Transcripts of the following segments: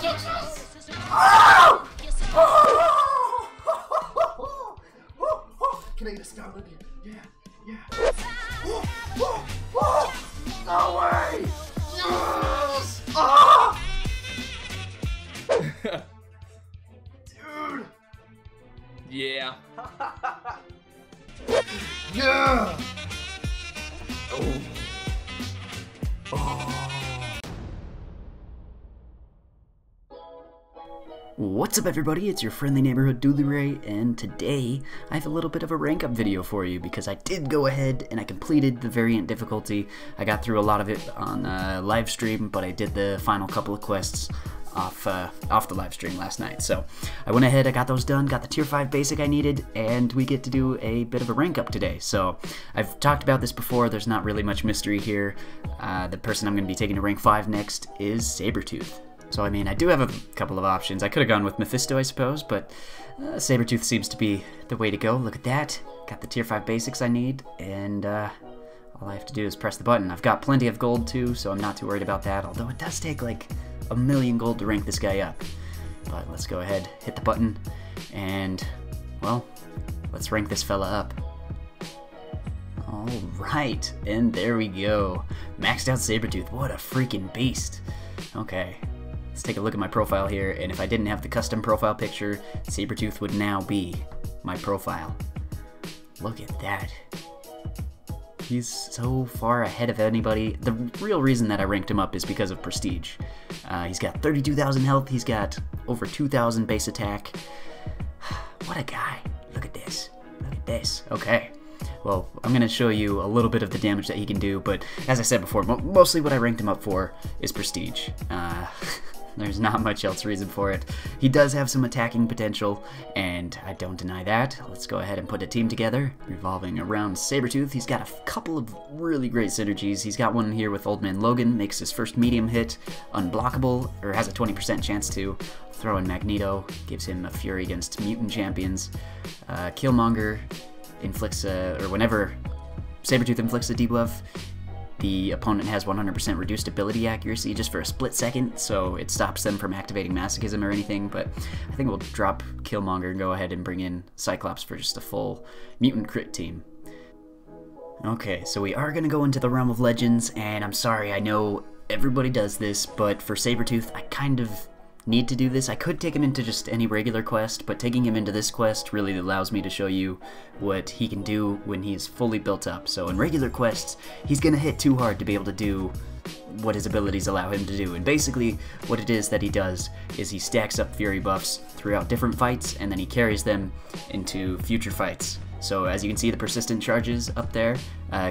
Oh! Can I eat a scout again? Yeah. No way! Yes! Ah! Dude! Yeah. Yeah! Oh. What's up everybody, it's your friendly neighborhood DoolieRay, and today I have a little bit of a rank up video for you because I did go ahead and I completed the variant difficulty. I got through a lot of it on live stream, but I did the final couple of quests off the live stream last night. So I went ahead, I got those done, got the tier 5 basic I needed, and we get to do a bit of a rank up today. So I've talked about this before, there's not really much mystery here. The person I'm going to be taking to rank 5 next is Sabretooth. So, I mean, I do have a couple of options. I could have gone with Mephisto, I suppose, but Sabretooth seems to be the way to go. Look at that. Got the tier 5 basics I need, and all I have to do is press the button. I've got plenty of gold, too, so I'm not too worried about that, although it does take, like, 1,000,000 gold to rank this guy up. But let's go ahead, hit the button, and, well, let's rank this fella up. Alright, and there we go. Maxed out Sabretooth. What a freaking beast. Okay. Let's take a look at my profile here, and if I didn't have the custom profile picture, Sabretooth would now be my profile. Look at that. He's so far ahead of anybody. The real reason that I ranked him up is because of prestige. He's got 32,000 health, he's got over 2,000 base attack. What a guy. Look at this. Look at this. Okay. Well, I'm going to show you a little bit of the damage that he can do, but as I said before, mostly what I ranked him up for is prestige. There's not much else reason for it. He does have some attacking potential, and I don't deny that. Let's go ahead and put a team together, revolving around Sabretooth. He's got a couple of really great synergies. He's got one here with Old Man Logan, makes his first medium hit unblockable, or has a 20% chance to. Throw in Magneto, gives him a fury against mutant champions. Killmonger inflicts or whenever Sabretooth inflicts a debuff, the opponent has 100% reduced ability accuracy just for a split second, so it stops them from activating masochism or anything, but I think we'll drop Killmonger and go ahead and bring in Cyclops for just a full mutant crit team. Okay, so we are going to go into the realm of legends, and I'm sorry, I know everybody does this, but for Sabretooth, I kind of need to do this. I could take him into just any regular quest, but taking him into this quest really allows me to show you what he can do when he's fully built up. So in regular quests, he's gonna hit too hard to be able to do what his abilities allow him to do. And basically what it is that he does is he stacks up fury buffs throughout different fights, and then he carries them into future fights. So as you can see, the persistent charges up there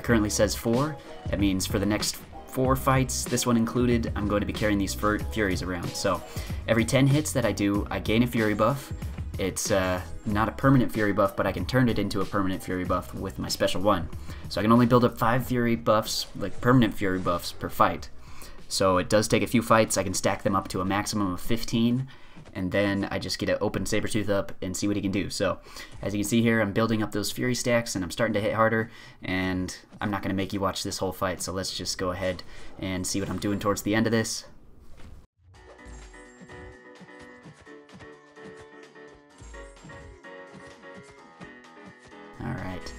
currently says 4. That means for the next 4 fights, this one included, I'm going to be carrying these furies around. So every 10 hits that I do, I gain a fury buff. It's not a permanent fury buff, but I can turn it into a permanent fury buff with my special one. So I can only build up 5 fury buffs, like permanent fury buffs, per fight. So it does take a few fights. I can stack them up to a maximum of 15, and then I just get to open Sabretooth up and see what he can do. So as you can see here, I'm building up those fury stacks, and I'm starting to hit harder, and I'm not going to make you watch this whole fight, so let's just go ahead and see what I'm doing towards the end of this. Alright,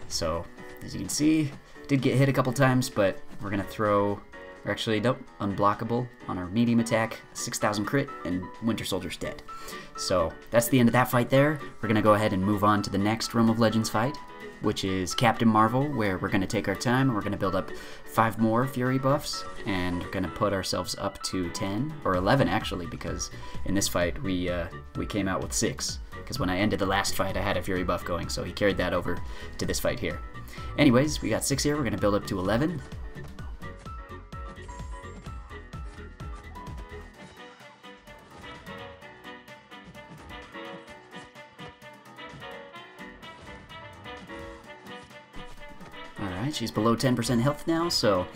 so as you can see, did get hit a couple times, but we're going to throw, or actually, nope, unblockable on our medium attack, 6,000 crit, and Winter Soldier's dead. So that's the end of that fight there. We're going to go ahead and move on to the next Realm of Legends fight, which is Captain Marvel, where we're going to take our time, and we're going to build up 5 more fury buffs, and we're going to put ourselves up to 10, or 11 actually, because in this fight we came out with 6. Because when I ended the last fight, I had a fury buff going, so he carried that over to this fight here. Anyways, we got 6 here, we're going to build up to 11. Alright, she's below 10% health now, so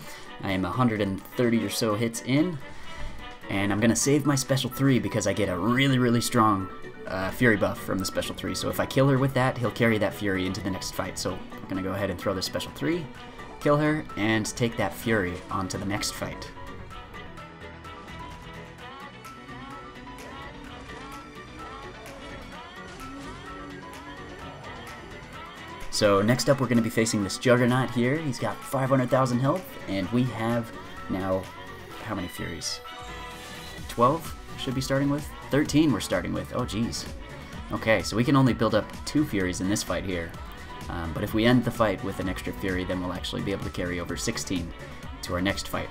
I am 130 or so hits in. And I'm going to save my special 3 because I get a really strong fury buff from the special 3. So if I kill her with that, he'll carry that fury into the next fight. So we're going to go ahead and throw the special 3, kill her, and take that fury onto the next fight. So next up we're going to be facing this Juggernaut here. He's got 500,000 health, and we have now, how many Furies? 12 should be starting with? 13 we're starting with, oh geez. Okay, so we can only build up 2 Furies in this fight here. But if we end the fight with an extra Fury, then we'll actually be able to carry over 16 to our next fight.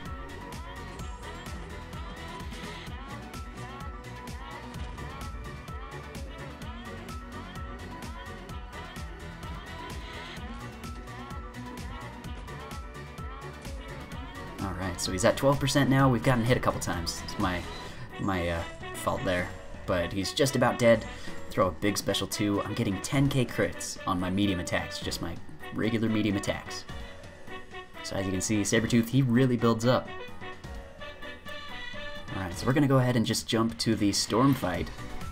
Alright, so he's at 12% now. We've gotten hit a couple times. It's my fault there. But he's just about dead. Throw a big special 2. I'm getting 10k crits on my medium attacks, just my regular medium attacks. So as you can see, Sabretooth, he really builds up. Alright, so we're going to go ahead and just jump to the Storm fight,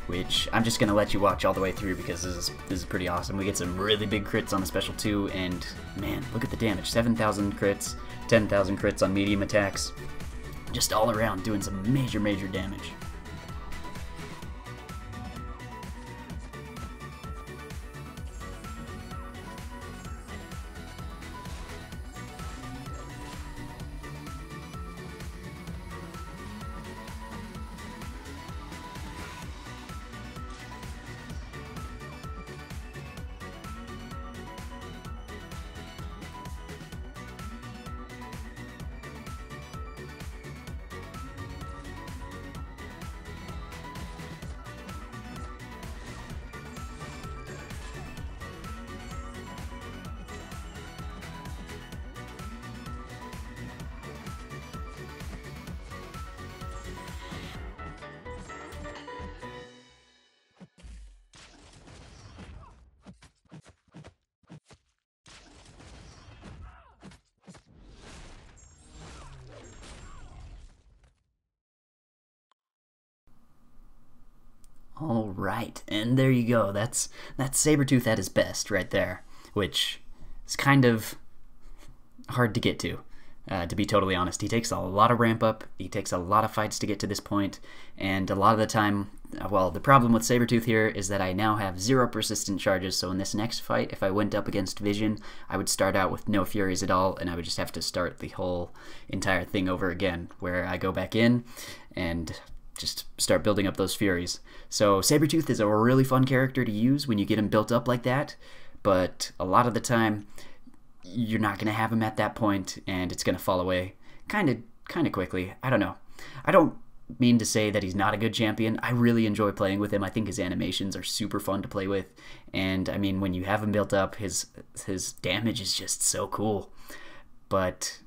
which I'm just going to let you watch all the way through because this is pretty awesome. We get some really big crits on the special 2, and man, look at the damage. 7,000 crits, 10,000 crits on medium attacks. Just all around doing some major, major damage. Alright, and there you go. That's Sabretooth at his best right there, which is kind of hard to get to be totally honest. He takes a lot of ramp up, he takes a lot of fights to get to this point, and a lot of the time, well, the problem with Sabretooth here is that I now have 0 persistent charges, so in this next fight, if I went up against Vision, I would start out with no Furies at all, and I would just have to start the whole entire thing over again, where I go back in and just start building up those Furies. So Sabretooth is a really fun character to use when you get him built up like that, but a lot of the time you're not going to have him at that point, and it's going to fall away kind of quickly. I don't know. I don't mean to say that he's not a good champion. I really enjoy playing with him. I think his animations are super fun to play with, and I mean, when you have him built up, his damage is just so cool. But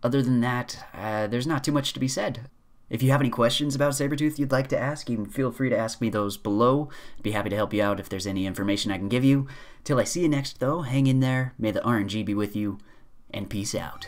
other than that, there's not too much to be said. If you have any questions about Sabretooth you'd like to ask, you can feel free to ask me those below. I'd be happy to help you out if there's any information I can give you. Till I see you next, though, hang in there, may the RNG be with you, and peace out.